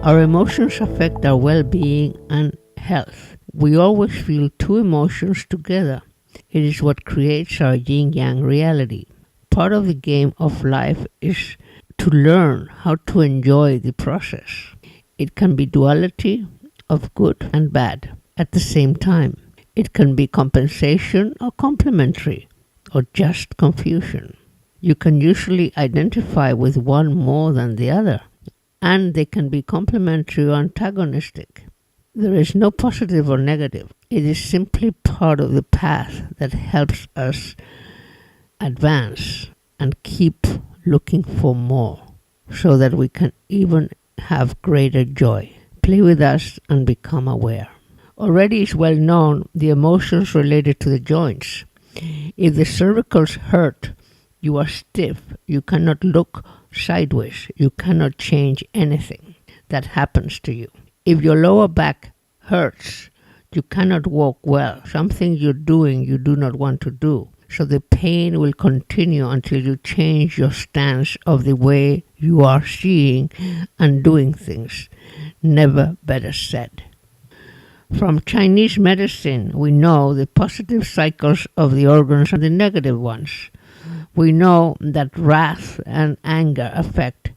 Our emotions affect our well-being and health. We always feel two emotions together. It is what creates our yin-yang reality. Part of the game of life is to learn how to enjoy the process. It can be duality of good and bad at the same time. It can be compensation or complementary or just confusion. You can usually identify with one more than the other, and they can be complementary or antagonistic. There is no positive or negative. It is simply part of the path that helps us advance and keep looking for more so that we can even have greater joy. Play with us and become aware. Already is well known the emotions related to the joints. If the cervicals hurt, you are stiff, you cannot look sideways, you cannot change anything that happens to you. If your lower back hurts, you cannot walk well, something you're doing you do not want to do. So the pain will continue until you change your stance of the way you are seeing and doing things. Never better said. From Chinese medicine, we know the positive cycles of the organs and the negative ones. We know that wrath and anger affect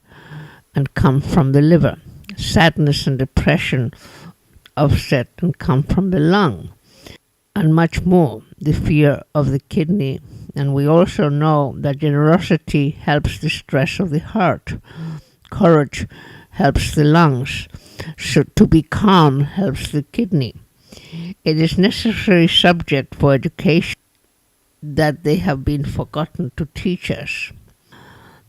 and come from the liver. Sadness and depression offset and come from the lung. And much more, the fear of the kidney. And we also know that generosity helps the stress of the heart. Courage helps the lungs. So to be calm helps the kidney. It is necessary subject for education that they have been forgotten to teach us.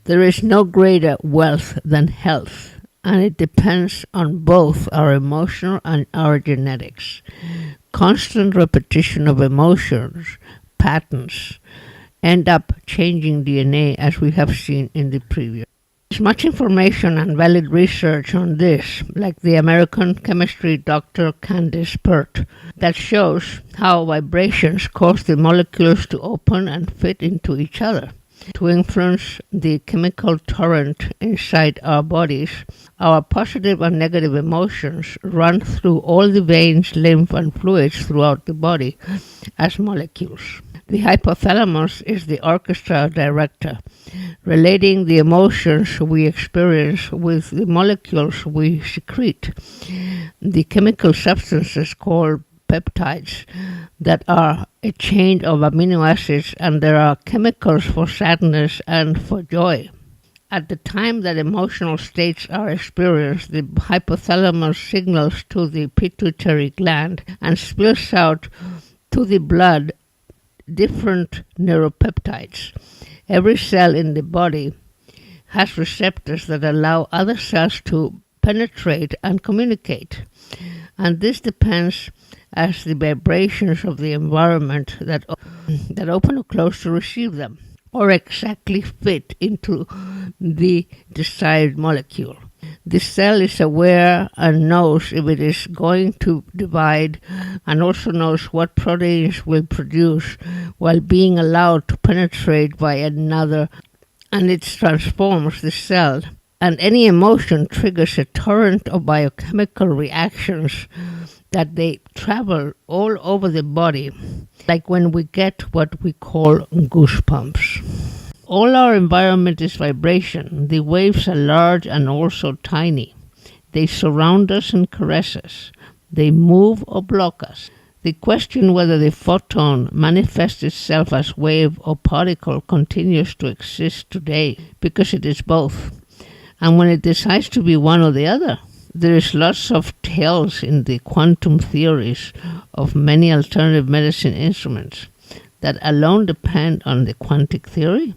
There is no greater wealth than health, and it depends on both our emotional and our genetics. Constant repetition of emotions, patterns, end up changing DNA as we have seen in the previous. There's much information and valid research on this, like the American chemistry Dr. Candice Pert, that shows how vibrations cause the molecules to open and fit into each other. To influence the chemical torrent inside our bodies, our positive and negative emotions run through all the veins, lymph, and fluids throughout the body as molecules. The hypothalamus is the orchestra director, relating the emotions we experience with the molecules we secrete. The chemical substances called peptides that are a chain of amino acids, and there are chemicals for sadness and for joy. At the time that emotional states are experienced, the hypothalamus signals to the pituitary gland and spills out to the blood different neuropeptides. Every cell in the body has receptors that allow other cells to penetrate and communicate. And this depends as the vibrations of the environment that open or close to receive them, or exactly fit into the desired molecule. The cell is aware and knows if it is going to divide, and also knows what proteins will produce while being allowed to penetrate by another, and it transforms the cell. And any emotion triggers a torrent of biochemical reactions that they travel all over the body, like when we get what we call goosebumps. All our environment is vibration. The waves are large and also tiny. They surround us and caress us. They move or block us. The question whether the photon manifests itself as wave or particle continues to exist today because it is both. And when it decides to be one or the other, there is lots of tales in the quantum theories of many alternative medicine instruments that alone depend on the quantic theory,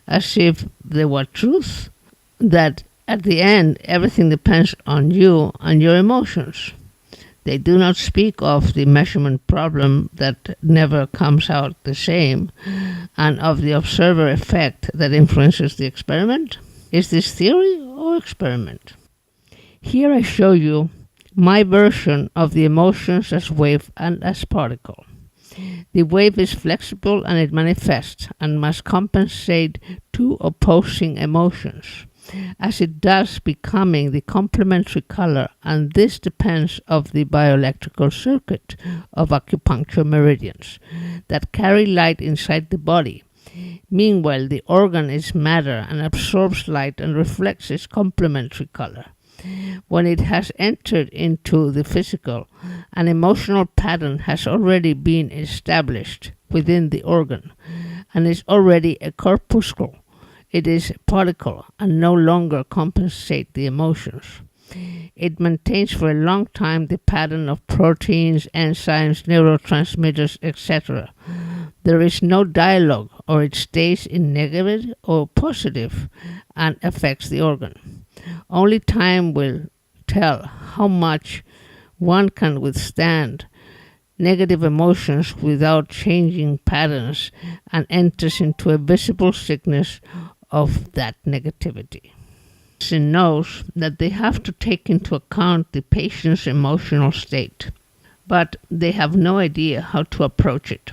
as if there were truth, that at the end everything depends on you and your emotions. They do not speak of the measurement problem that never comes out the same, and of the observer effect that influences the experiment. Is this theory or experiment? Here I show you my version of the emotions as wave and as particle. The wave is flexible and it manifests and must compensate two opposing emotions. as it does becoming the complementary color, and this depends of the bioelectrical circuit of acupuncture meridians that carry light inside the body. Meanwhile, the organ is matter and absorbs light and reflects its complementary color. When it has entered into the physical, an emotional pattern has already been established within the organ and is already a corpuscle. It is a particle and no longer compensate the emotions. It maintains for a long time the pattern of proteins, enzymes, neurotransmitters, etc. There is no dialogue, or it stays in negative or positive and affects the organ. Only time will tell how much one can withstand negative emotions without changing patterns and enters into a visible sickness of that negativity. She knows that they have to take into account the patient's emotional state, but they have no idea how to approach it.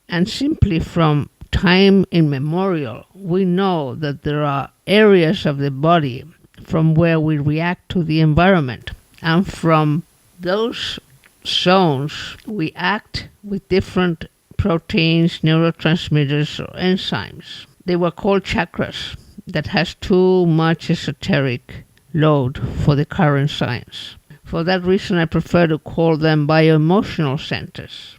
And simply from time immemorial, we know that there are areas of the body from where we react to the environment, and from those zones we act with different proteins, neurotransmitters, or enzymes. They were called chakras. That has too much esoteric load for the current science. For that reason, I prefer to call them bioemotional centers.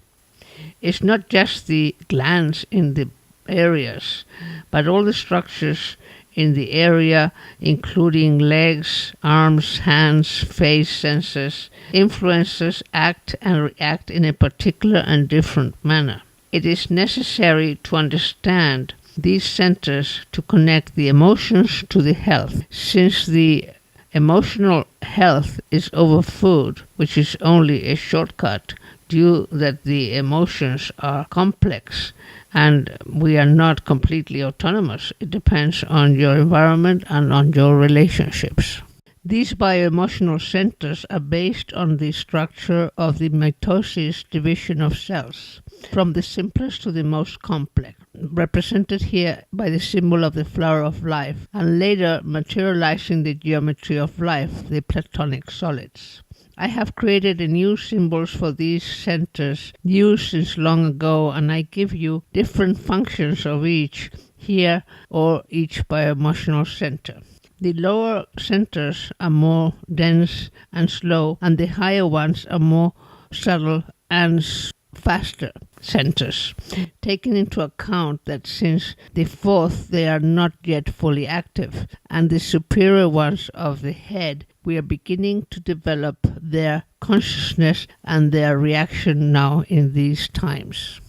It's not just the glands in the areas, but all the structures in the area, including legs, arms, hands, face senses, influences act and react in a particular and different manner. It is necessary to understand these centers to connect the emotions to the health, since the emotional health is over food, which is only a shortcut due that the emotions are complex and we are not completely autonomous. It depends on your environment and on your relationships. These bioemotional centers are based on the structure of the mitosis division of cells, from the simplest to the most complex, represented here by the symbol of the flower of life, and later materializing the geometry of life, the platonic solids. I have created a new symbols for these centers used since long ago, and I give you different functions of each here or each bioemotional center. The lower centers are more dense and slow, and the higher ones are more subtle and faster centers, taking into account that since the fourth they are not yet fully active, and the superior ones of the head, we are beginning to develop their consciousness and their reaction now in these times.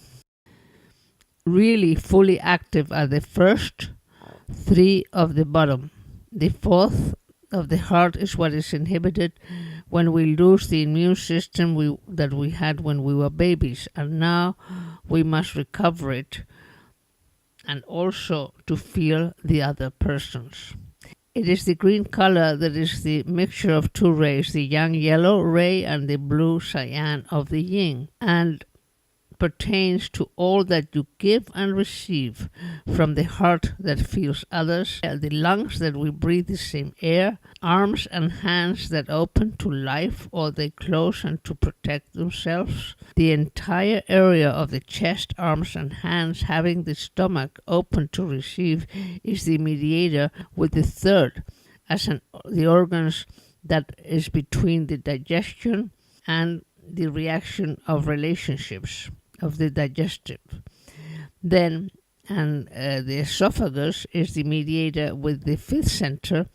Really fully active are the first three of the bottom. The fourth of the heart is what is inhibited when we lose the immune system that we had when we were babies, and now we must recover it and also to feel the other persons. It is the green color that is the mixture of two rays, the yang yellow ray and the blue cyan of the yin, and pertains to all that you give and receive, from the heart that feels others, the lungs that we breathe the same air, arms and hands that open to life or they close and to protect themselves, the entire area of the chest, arms and hands having the stomach open to receive is the mediator with the third as the organs that is between the digestion and the reaction of relationships of the digestive. Then, the esophagus is the mediator with the fifth center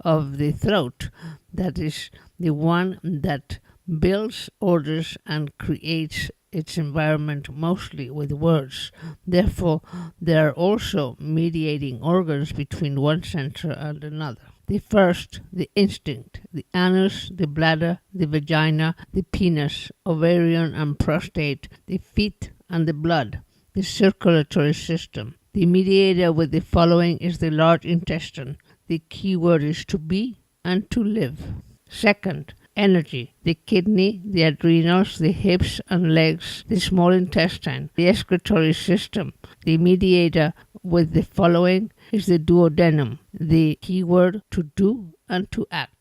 of the throat, that is the one that builds, orders, and creates its environment mostly with words. Therefore, there are also mediating organs between one center and another. The first, the instinct, the anus, the bladder, the vagina, the penis, ovarian and prostate, the feet and the blood, the circulatory system. The mediator with the following is the large intestine. The key word is to be and to live. Second, energy. The kidney, the adrenals, the hips and legs, the small intestine, the excretory system. The mediator with the following is the duodenum, the keyword to do and to act.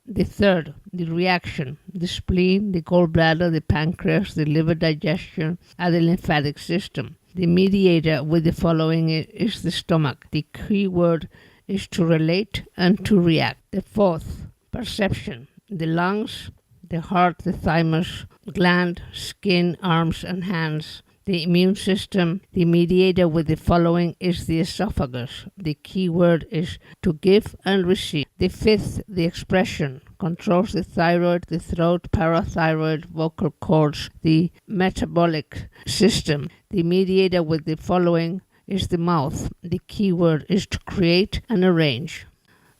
The third, the reaction, the spleen, the gallbladder, the pancreas, the liver, digestion, and the lymphatic system. The mediator with the following is the stomach. The key word is to relate and to react. The fourth, perception, the lungs, the heart, the thymus, gland, skin, arms and hands. The immune system, the mediator with the following is the esophagus. The key word is to give and receive. The fifth, the expression, controls the thyroid, the throat, parathyroid, vocal cords, the metabolic system. The mediator with the following is the mouth. The key word is to create and arrange.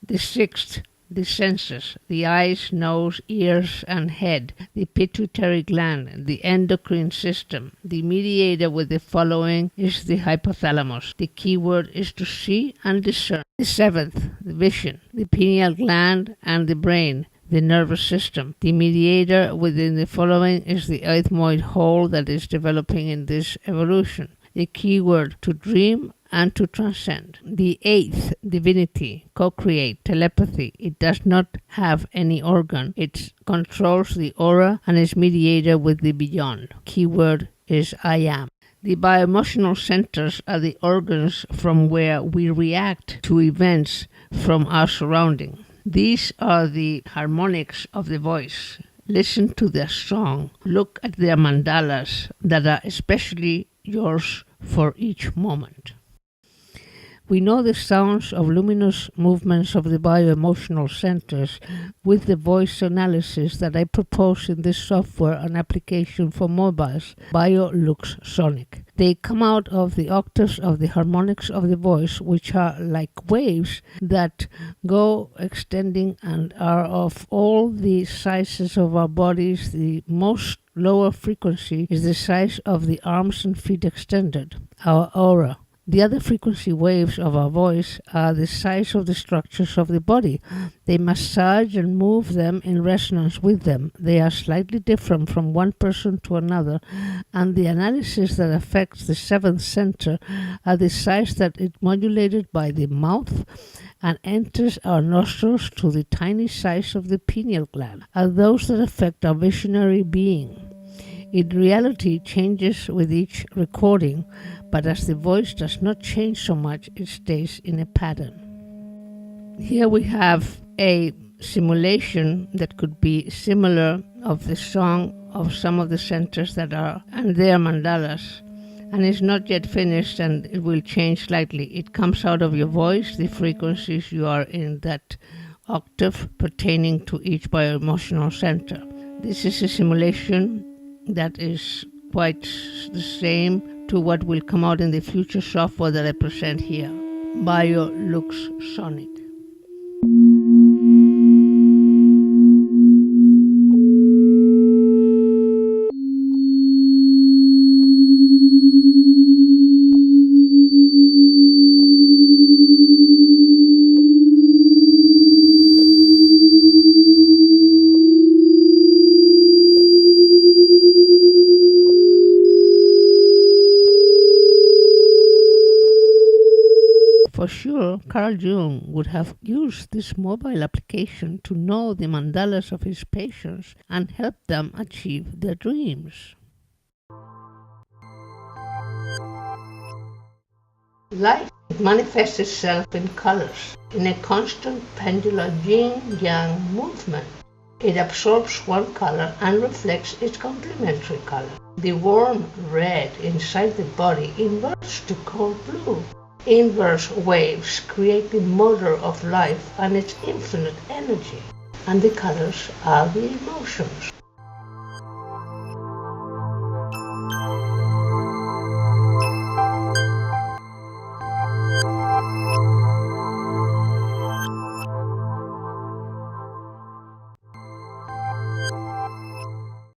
The sixth, the senses, the eyes, nose, ears, and head, the pituitary gland, the endocrine system. The mediator with the following is the hypothalamus. The key word is to see and discern. The seventh, the vision, the pineal gland, and the brain, the nervous system. The mediator within the following is the ethmoid hole that is developing in this evolution. The key word to dream and to transcend. The eighth, divinity, co-create, telepathy. It does not have any organ. It controls the aura and is mediator with the beyond. Keyword is I am. The bioemotional centers are the organs from where we react to events from our surrounding. These are the harmonics of the voice. Listen to their song. Look at their mandalas that are especially yours for each moment. We know the sounds of luminous movements of the bioemotional centers with the voice analysis that I propose in this software and application for mobiles, BioLux Sonic. They come out of the octaves of the harmonics of the voice, which are like waves that go extending and are of all the sizes of our bodies. The most lower frequency is the size of the arms and feet extended, our aura. The other frequency waves of our voice are the size of the structures of the body. They massage and move them in resonance with them. They are slightly different from one person to another, and the analysis that affects the seventh center are the size that is modulated by the mouth and enters our nostrils to the tiny size of the pineal gland, are those that affect our visionary being. In reality, changes with each recording, but as the voice does not change so much, it stays in a pattern. Here we have a simulation that could be similar of the song of some of the centers that are and their mandalas, and it's not yet finished, and it will change slightly. It comes out of your voice, the frequencies you are in that octave pertaining to each bioemotional center. This is a simulation that is quite the same to what will come out in the future software that I present here, BioLux Sonic. For sure, Carl Jung would have used this mobile application to know the mandalas of his patients and help them achieve their dreams. Life manifests itself in colors, in a constant pendular yin-yang movement. It absorbs one color and reflects its complementary color. The warm red inside the body inverts to cold blue. Inverse waves create the motor of life and its infinite energy, and the colors are the emotions.